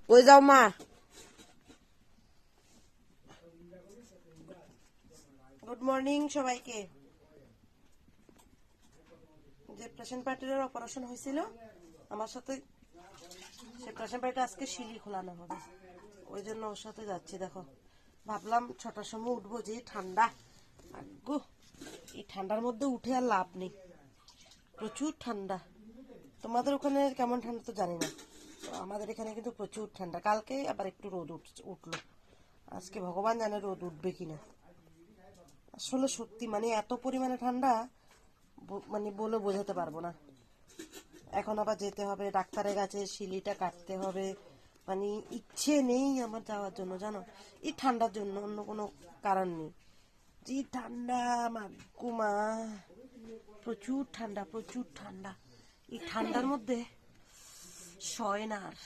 কই যাও মা? গুড মর্নিং সবাইকে। যে পেশেন্ট পার্টির অপারেশন হয়েছিল আমার সাথে, সে পেশেন্ট পার্টিটা আজকে শিলি খোলানো হবে, ওই জন্য ওর সাথে যাচ্ছি। দেখো, ভাবলাম 6টার সময় উঠবো, যে ঠান্ডা। আগো, এই ঠান্ডার মধ্যে উঠে আর লাভ নেই, প্রচুর ঠান্ডা। তোমাদের ওখানে কেমন ঠান্ডা তো জানি না, তো আমাদের এখানে কিন্তু প্রচুর ঠান্ডা। কালকে আবার একটু রোদ উঠলো, আজকে ভগবান জানে রোদ উঠবে কিনা। আসলে সত্যি মানে এত পরিমাণে ঠান্ডা, মানে বলে বোঝাতে পারবো না। এখন আবার যেতে হবে ডাক্তারের কাছে, শিলিটা কাটতে হবে। মানে ইচ্ছে নেই আমার যাওয়ার জন্য, জানো, এই ঠান্ডার জন্য, অন্য কোনো কারণ নেই। যে ঠান্ডা মাগুমা, প্রচুর ঠান্ডা, প্রচুর ঠান্ডা। এই ঠান্ডার মধ্যে সয় না আর।